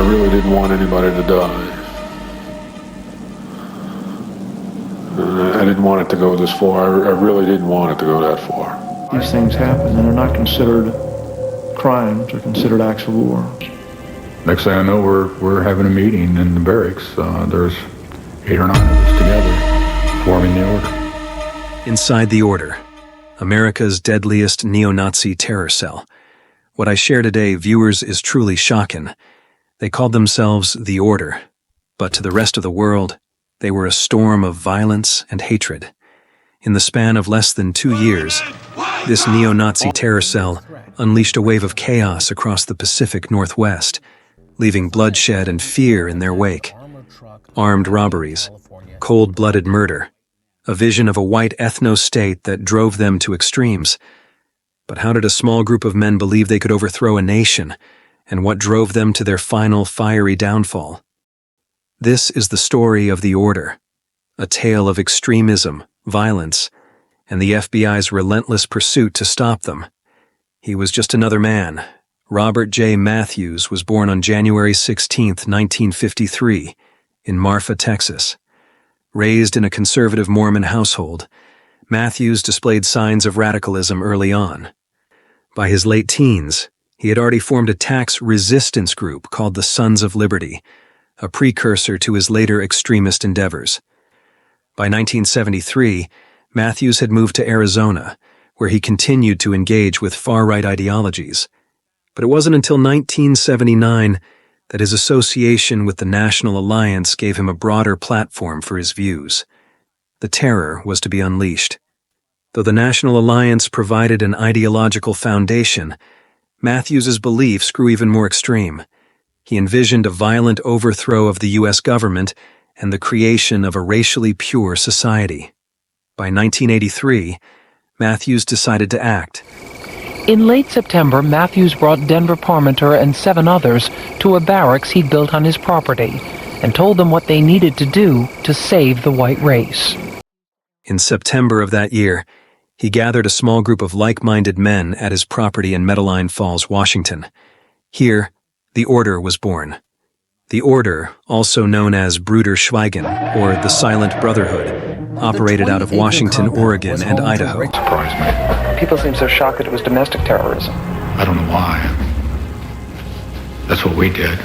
really didn't want anybody to die. I didn't want it to go this far. I really didn't want it to go that far. These things happen, and they're not considered crimes. They're considered acts of war. Next thing I know, we're having a meeting in the barracks. There's 8 or 9 of us together, forming the order. Inside the Order, America's deadliest neo-Nazi terror cell. What I share today, viewers, is truly shocking. They called themselves the Order, but to the rest of the world, they were a storm of violence and hatred. In the span of less than 2 years, this neo-Nazi terror cell unleashed a wave of chaos across the Pacific Northwest, leaving bloodshed and fear in their wake. Armed robberies, cold-blooded murder, a vision of a white ethno-state that drove them to extremes. But how did a small group of men believe they could overthrow a nation, and what drove them to their final fiery downfall? This is the story of the Order, a tale of extremism, violence, and the FBI's relentless pursuit to stop them. He was just another man. Robert J. Mathews was born on January 16, 1953, in Marfa, Texas. Raised in a conservative Mormon household, Mathews displayed signs of radicalism early on. By his late teens, he had already formed a tax resistance group called the Sons of Liberty, a precursor to his later extremist endeavors. By 1973, Mathews had moved to Arizona, where he continued to engage with far-right ideologies. But it wasn't until 1979 that his association with the National Alliance gave him a broader platform for his views. The terror was to be unleashed. Though the National Alliance provided an ideological foundation, Mathews's beliefs grew even more extreme. He envisioned a violent overthrow of the U.S. government and the creation of a racially pure society. By 1983, Mathews decided to act. In late September, Mathews brought Denver Parmenter and 7 others to a barracks he'd built on his property and told them what they needed to do to save the white race. In September of that year, he gathered a small group of like-minded men at his property in Medellin Falls, Washington. Here, the Order was born. The Order, also known as Bruder Schweigen, or the Silent Brotherhood, operated out of Washington, Oregon, and Idaho. Surprised me. People seem so shocked that it was domestic terrorism. I don't know why. That's what we did.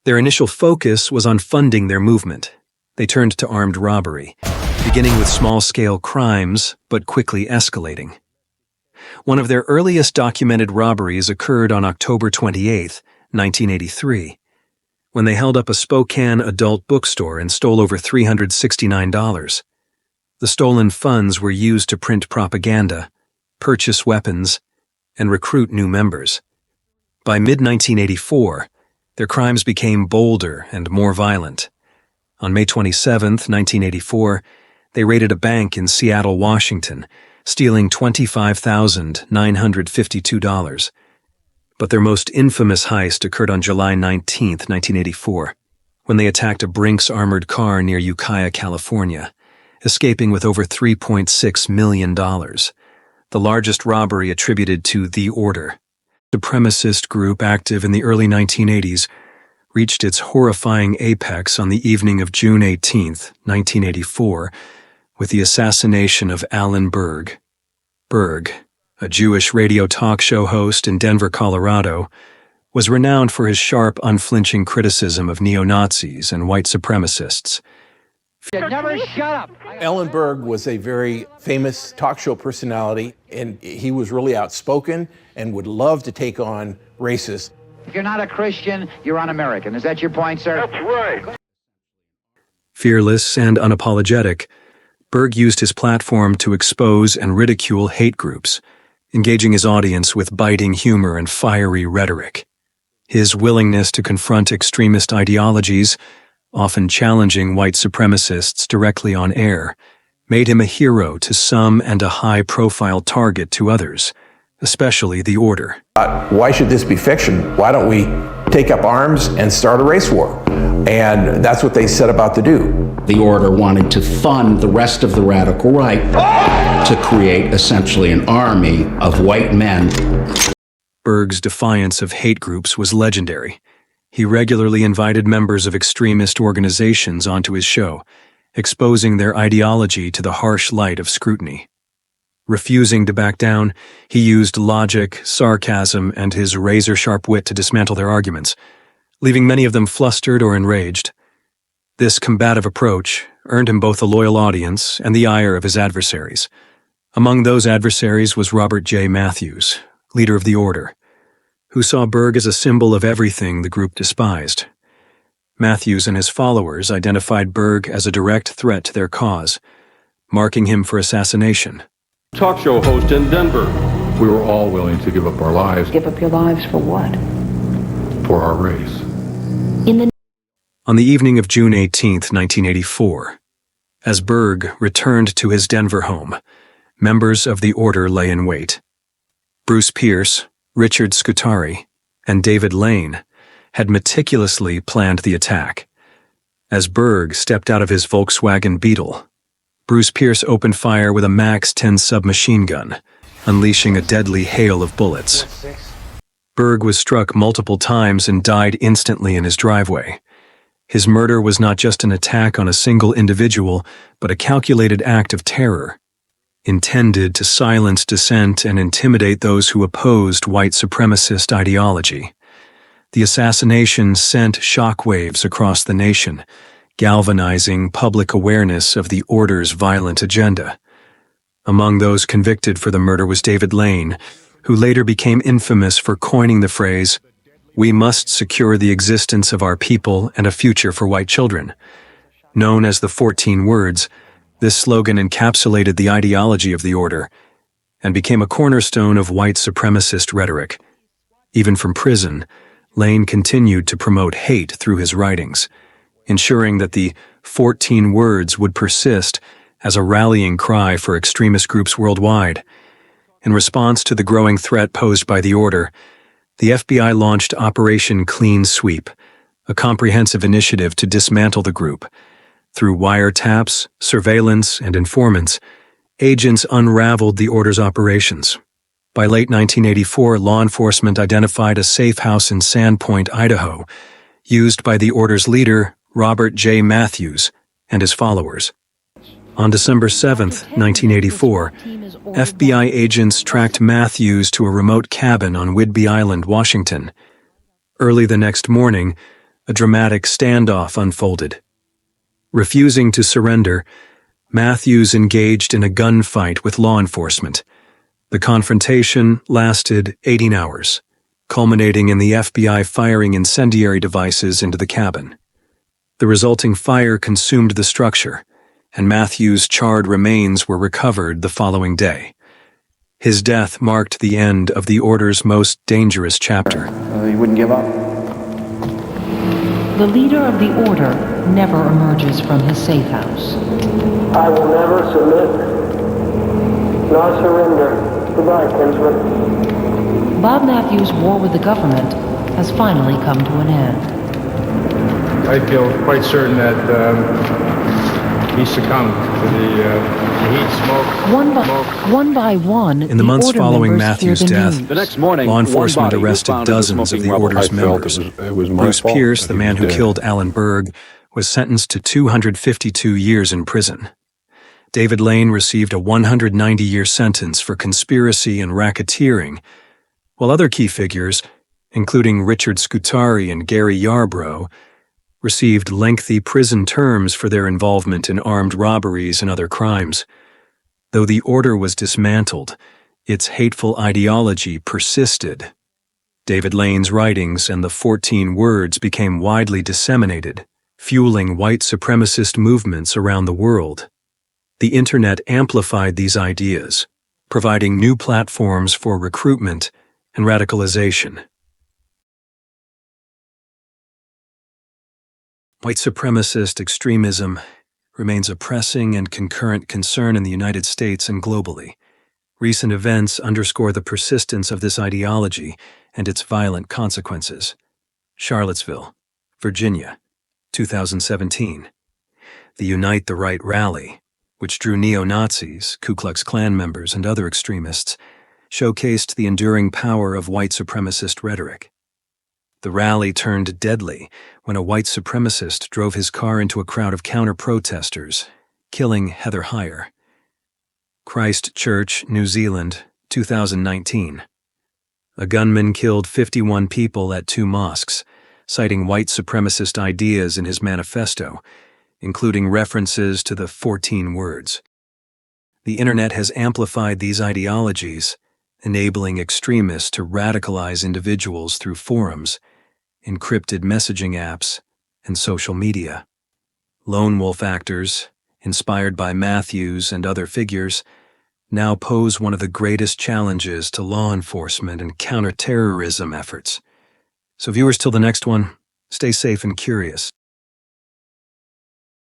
Their initial focus was on funding their movement. They turned to armed robbery, beginning with small-scale crimes, but quickly escalating. One of their earliest documented robberies occurred on October 28, 1983, when they held up a Spokane adult bookstore and stole over $369. The stolen funds were used to print propaganda, purchase weapons, and recruit new members. By mid-1984, their crimes became bolder and more violent. On May 27, 1984, they raided a bank in Seattle, Washington, stealing $25,952. But their most infamous heist occurred on July 19, 1984, when they attacked a Brinks armored car near Ukiah, California, escaping with over $3.6 million, the largest robbery attributed to the Order. The supremacist group active in the early 1980s reached its horrifying apex on the evening of June 18, 1984, with the assassination of Alan Berg. Berg, a Jewish radio talk show host in Denver, Colorado, was renowned for his sharp, unflinching criticism of neo-Nazis and white supremacists. Never shut up. Alan Berg was a very famous talk show personality, and he was really outspoken and would love to take on racists. If you're not a Christian, you're un-American. Is that your point, sir? That's right. Fearless and unapologetic, Berg used his platform to expose and ridicule hate groups, engaging his audience with biting humor and fiery rhetoric. His willingness to confront extremist ideologies, often challenging white supremacists directly on air, made him a hero to some and a high-profile target to others, especially the Order. Why should this be fiction? Why don't we take up arms and start a race war? And that's what they set about to do. The Order wanted to fund the rest of the radical right to create essentially an army of white men. Berg's defiance of hate groups was legendary. He regularly invited members of extremist organizations onto his show, exposing their ideology to the harsh light of scrutiny. Refusing to back down, he used logic, sarcasm, and his razor-sharp wit to dismantle their arguments, leaving many of them flustered or enraged. This combative approach earned him both a loyal audience and the ire of his adversaries. Among those adversaries was Robert J. Mathews, leader of the Order, who saw Berg as a symbol of everything the group despised. Mathews and his followers identified Berg as a direct threat to their cause, marking him for assassination. Talk show host in Denver. We were all willing to give up our lives Give up your lives for what? for our race. On the evening of June 18, 1984, as Berg returned to his Denver home, members of the Order lay in wait. Bruce Pierce, Richard Scutari, and David Lane had meticulously planned the attack. As Berg stepped out of his Volkswagen Beetle, Bruce Pierce opened fire with a MAX-10 submachine gun, unleashing a deadly hail of bullets. Berg was struck multiple times and died instantly in his driveway. His murder was not just an attack on a single individual, but a calculated act of terror, intended to silence dissent and intimidate those who opposed white supremacist ideology. The assassination sent shockwaves across the nation, galvanizing public awareness of the Order's violent agenda. Among those convicted for the murder was David Lane, who later became infamous for coining the phrase, "We must secure the existence of our people and a future for white children." Known as the 14 Words, this slogan encapsulated the ideology of the Order and became a cornerstone of white supremacist rhetoric. Even from prison, Lane continued to promote hate through his writings, ensuring that the 14 Words would persist as a rallying cry for extremist groups worldwide. In response to the growing threat posed by the Order, the FBI launched Operation Clean Sweep, a comprehensive initiative to dismantle the group. Through wiretaps, surveillance, and informants, agents unraveled the Order's operations. By late 1984, law enforcement identified a safe house in Sandpoint, Idaho, used by the Order's leader, Robert J. Mathews, and his followers. On December 7, 1984, FBI agents tracked Mathews to a remote cabin on Whidbey Island, Washington. Early the next morning, a dramatic standoff unfolded. Refusing to surrender, Mathews engaged in a gunfight with law enforcement. The confrontation lasted 18 hours, culminating in the FBI firing incendiary devices into the cabin. The resulting fire consumed the structure, and Mathews' charred remains were recovered the following day. His death marked the end of the Order's most dangerous chapter. You wouldn't give up? The leader of the Order never emerges from his safe house. I will never submit nor surrender. Goodbye, kinsman. Bob Mathews' war with the government has finally come to an end. I feel quite certain that he succumbed to the heat, smoke. One by one, in the months Order following members hear Mathews' the death, news. The next morning, law enforcement one body was arrested found in the dozens of smoking the rubble. Order's I felt members. it was my Bruce fault Pierce, that the he man was who dead. killed Alan Berg, was sentenced to 252 years in prison. David Lane received a 190-year sentence for conspiracy and racketeering, while other key figures, including Richard Scutari and Gary Yarbrough, received lengthy prison terms for their involvement in armed robberies and other crimes. Though the Order was dismantled, its hateful ideology persisted. David Lane's writings and the 14 Words became widely disseminated, fueling white supremacist movements around the world. The Internet amplified these ideas, providing new platforms for recruitment and radicalization. White supremacist extremism remains a pressing and concurrent concern in the United States and globally. Recent events underscore the persistence of this ideology and its violent consequences. Charlottesville, Virginia, 2017. The Unite the Right rally, which drew neo-Nazis, Ku Klux Klan members, and other extremists, showcased the enduring power of white supremacist rhetoric. The rally turned deadly when a white supremacist drove his car into a crowd of counter-protesters, killing Heather Heyer. Christchurch, New Zealand, 2019. A gunman killed 51 people at 2 mosques, citing white supremacist ideas in his manifesto, including references to the 14 words. The internet has amplified these ideologies, enabling extremists to radicalize individuals through forums, encrypted messaging apps, and social media. Lone wolf actors, inspired by Mathews and other figures, now pose one of the greatest challenges to law enforcement and counterterrorism efforts. So viewers, till the next one, stay safe and curious.